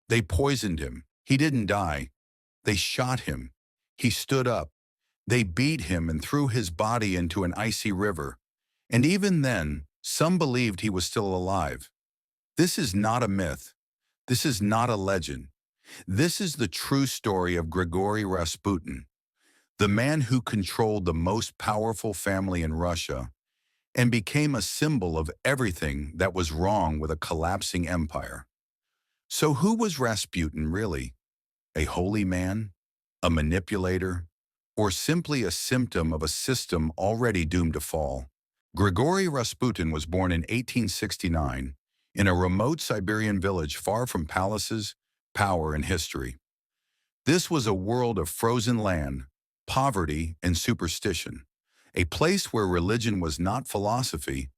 They poisoned him. He didn't die. They shot him. He stood up. They beat him and threw his body into an icy river. And even then, some believed he was still alive. This is not a myth. This is not a legend. This is the true story of Grigory Rasputin, the man who controlled the most powerful family in Russia and became a symbol of everything that was wrong with a collapsing empire. So who was Rasputin really? A holy man? A manipulator? Or simply a symptom of a system already doomed to fall? Grigory Rasputin was born in 1869 in a remote Siberian village far from palaces, power, and history. This was a world of frozen land, poverty, and superstition, a place where religion was not philosophy,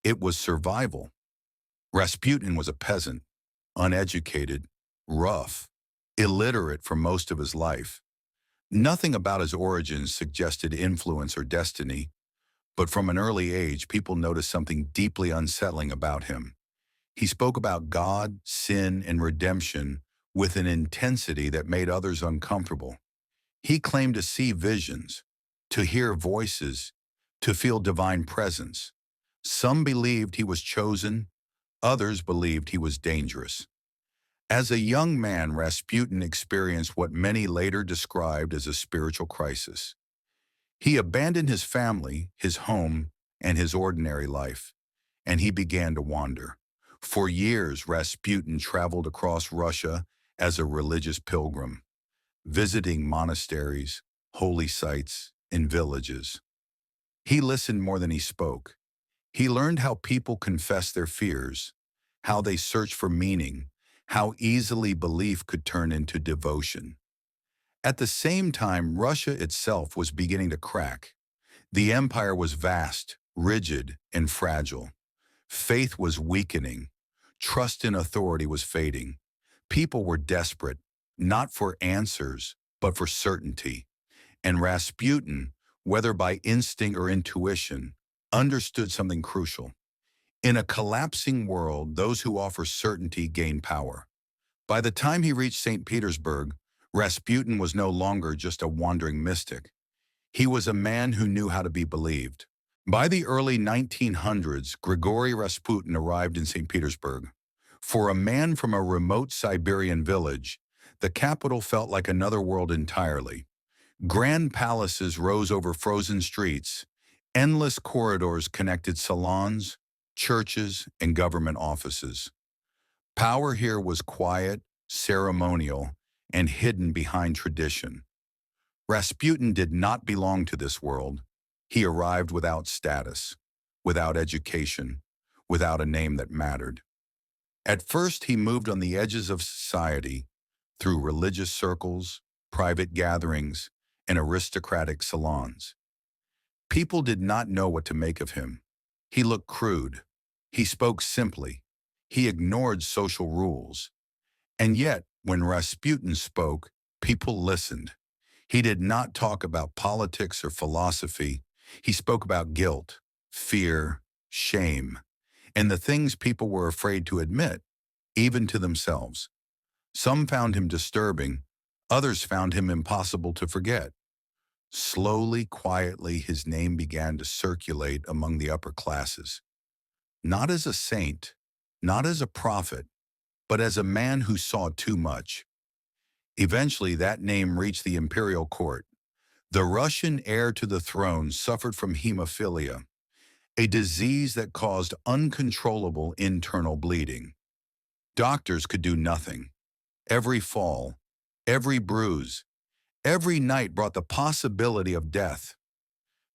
it was survival. Rasputin was a peasant, uneducated, rough, illiterate for most of his life. Nothing about his origins suggested influence or destiny, but from an early age, people noticed something deeply unsettling about him. He spoke about God, sin, and redemption with an intensity that made others uncomfortable. He claimed to see visions, to hear voices, to feel divine presence. Some believed he was chosen, others believed he was dangerous. As a young man, Rasputin experienced what many later described as a spiritual crisis. He abandoned his family, his home, and his ordinary life, and he began to wander. For years, Rasputin traveled across Russia as a religious pilgrim, visiting monasteries, holy sites, and villages. He listened more than he spoke. He learned how people confess their fears, how they search for meaning, how easily belief could turn into devotion. At the same time, Russia itself was beginning to crack. The empire was vast, rigid, and fragile. Faith was weakening. Trust in authority was fading. People were desperate, not for answers, but for certainty. And Rasputin, whether by instinct or intuition, understood something crucial. In a collapsing world, those who offer certainty gain power. By the time he reached St. Petersburg, Rasputin was no longer just a wandering mystic. He was a man who knew how to be believed. By the early 1900s, Grigory Rasputin arrived in St. Petersburg. For a man from a remote Siberian village, the capital felt like another world entirely. Grand palaces rose over frozen streets. Endless corridors connected salons, churches, and government offices. Power here was quiet, ceremonial, and hidden behind tradition. Rasputin did not belong to this world. He arrived without status, without education, without a name that mattered. At first, he moved on the edges of society through religious circles, private gatherings, and aristocratic salons. People did not know what to make of him. He looked crude. He spoke simply. He ignored social rules. And yet, when Rasputin spoke, people listened. He did not talk about politics or philosophy. He spoke about guilt, fear, shame, and the things people were afraid to admit, even to themselves. Some found him disturbing. Others found him impossible to forget. Slowly, quietly, his name began to circulate among the upper classes. Not as a saint, not as a prophet, but as a man who saw too much. Eventually, that name reached the imperial court. The Russian heir to the throne suffered from hemophilia, a disease that caused uncontrollable internal bleeding. Doctors could do nothing. Every fall, every bruise, every night brought the possibility of death.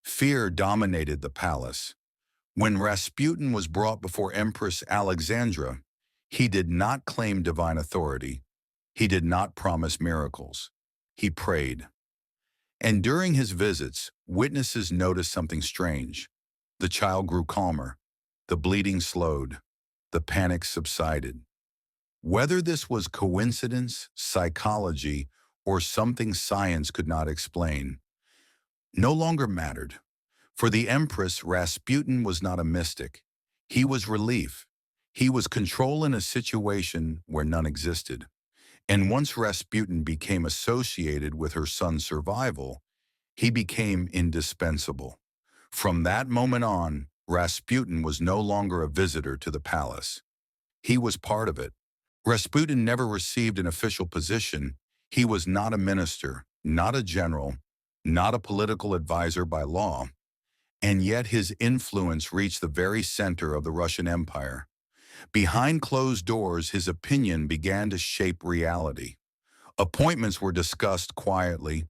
Fear dominated the palace. When Rasputin was brought before Empress Alexandra, he did not claim divine authority. He did not promise miracles. He prayed. And during his visits, witnesses noticed something strange. The child grew calmer. The bleeding slowed. The panic subsided. Whether this was coincidence, psychology, or something science could not explain, no longer mattered. For the Empress, Rasputin was not a mystic. He was relief. He was control in a situation where none existed. And once Rasputin became associated with her son's survival, he became indispensable. From that moment on, Rasputin was no longer a visitor to the palace. He was part of it. Rasputin never received an official position. He was not a minister, not a general, not a political advisor by law, and yet his influence reached the very center of the Russian Empire. Behind closed doors, his opinion began to shape reality. Appointments were discussed quietly,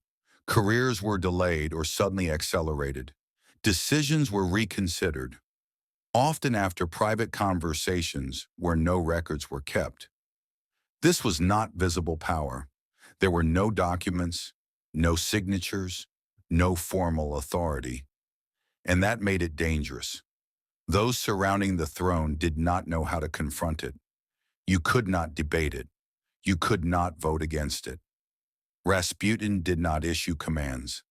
careers were delayed or suddenly accelerated, decisions were reconsidered, often after private conversations where no records were kept. This was not visible power. There were no documents, no signatures, no formal authority, and that made it dangerous. Those surrounding the throne did not know how to confront it. You could not debate it. You could not vote against it. Rasputin did not issue commands.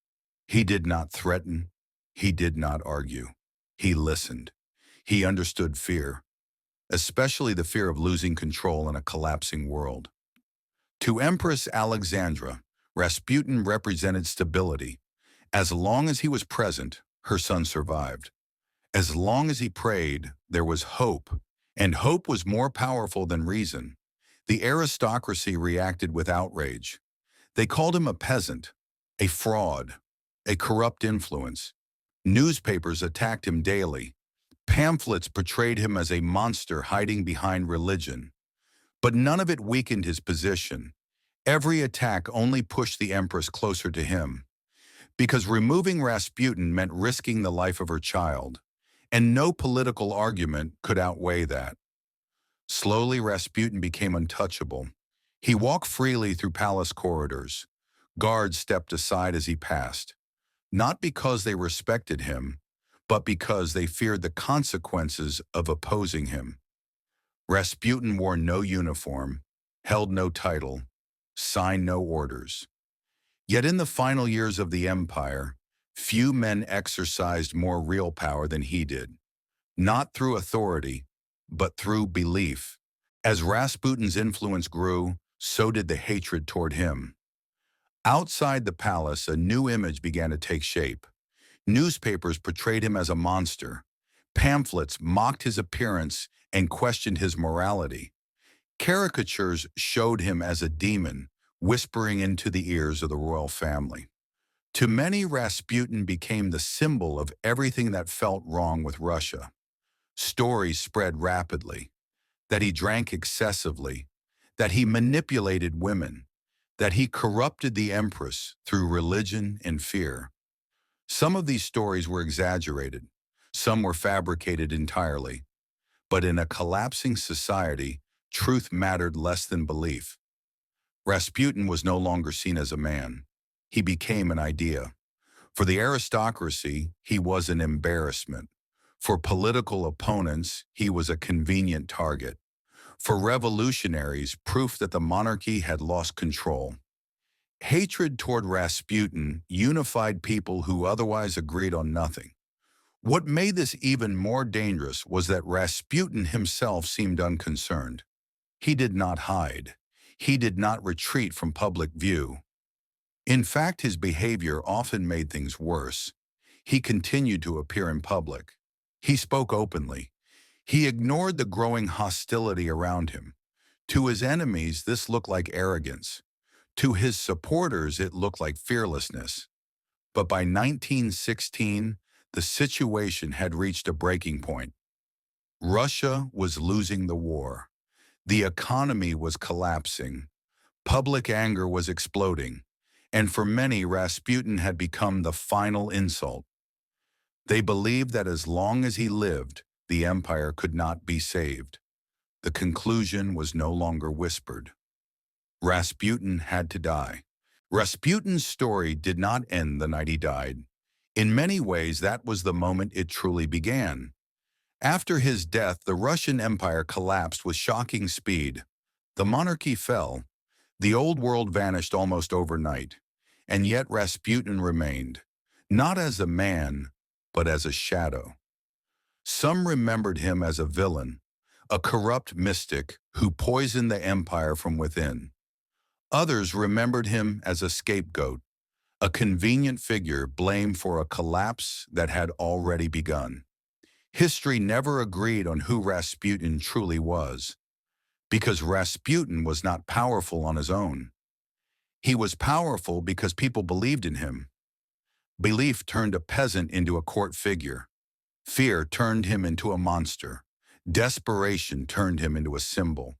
He did not threaten. He did not argue. He listened. He understood fear, especially the fear of losing control in a collapsing world. To Empress Alexandra, Rasputin represented stability. As long as he was present, her son survived. As long as he prayed, there was hope, and hope was more powerful than reason. The aristocracy reacted with outrage. They called him a peasant, a fraud, a corrupt influence. Newspapers attacked him daily. Pamphlets portrayed him as a monster hiding behind religion. But none of it weakened his position. Every attack only pushed the empress closer to him, because removing Rasputin meant risking the life of her child, and no political argument could outweigh that. Slowly, Rasputin became untouchable. He walked freely through palace corridors. Guards stepped aside as he passed, not because they respected him, but because they feared the consequences of opposing him. Rasputin wore no uniform, held no title, signed no orders. Yet in the final years of the empire, few men exercised more real power than he did, not through authority, but through belief. As Rasputin's influence grew, so did the hatred toward him. Outside the palace, a new image began to take shape. Newspapers portrayed him as a monster. Pamphlets mocked his appearance and questioned his morality. Caricatures showed him as a demon, whispering into the ears of the royal family. To many, Rasputin became the symbol of everything that felt wrong with Russia. Stories spread rapidly that he drank excessively, that he manipulated women, that he corrupted the empress through religion and fear. Some of these stories were exaggerated, some were fabricated entirely. But in a collapsing society, truth mattered less than belief. Rasputin was no longer seen as a man. He became an idea. For the aristocracy, he was an embarrassment. For political opponents, he was a convenient target. For revolutionaries, proof that the monarchy had lost control. Hatred toward Rasputin unified people who otherwise agreed on nothing. What made this even more dangerous was that Rasputin himself seemed unconcerned. He did not hide. He did not retreat from public view. In fact, his behavior often made things worse. He continued to appear in public. He spoke openly. He ignored the growing hostility around him. To his enemies, this looked like arrogance. To his supporters, it looked like fearlessness. But by 1916, the situation had reached a breaking point. Russia was losing the war. The economy was collapsing. Public anger was exploding. And for many, Rasputin had become the final insult. They believed that as long as he lived, the empire could not be saved. The conclusion was no longer whispered. Rasputin had to die. Rasputin's story did not end the night he died. In many ways, that was the moment it truly began. After his death, the Russian Empire collapsed with shocking speed. The monarchy fell. The old world vanished almost overnight. And yet Rasputin remained, not as a man, but as a shadow. Some remembered him as a villain, a corrupt mystic who poisoned the empire from within. Others remembered him as a scapegoat, a convenient figure blamed for a collapse that had already begun. History never agreed on who Rasputin truly was, because Rasputin was not powerful on his own. He was powerful because people believed in him. Belief turned a peasant into a court figure. Fear turned him into a monster. Desperation turned him into a symbol.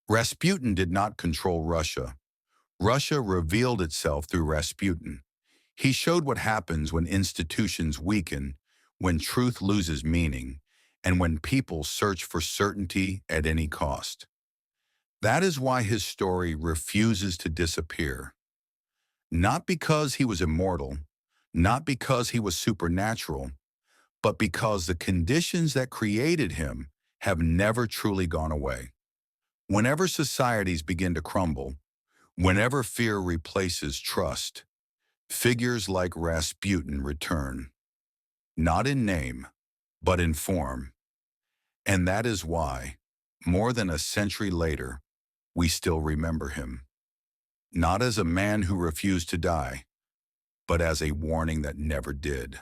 Rasputin did not control Russia. Russia revealed itself through Rasputin. He showed what happens when institutions weaken, when truth loses meaning, and when people search for certainty at any cost. That is why his story refuses to disappear. Not because he was immortal, not because he was supernatural, but because the conditions that created him have never truly gone away. Whenever societies begin to crumble, whenever fear replaces trust, figures like Rasputin return, not in name, but in form. And that is why, more than a century later, we still remember him. Not as a man who refused to die, but as a warning that never did.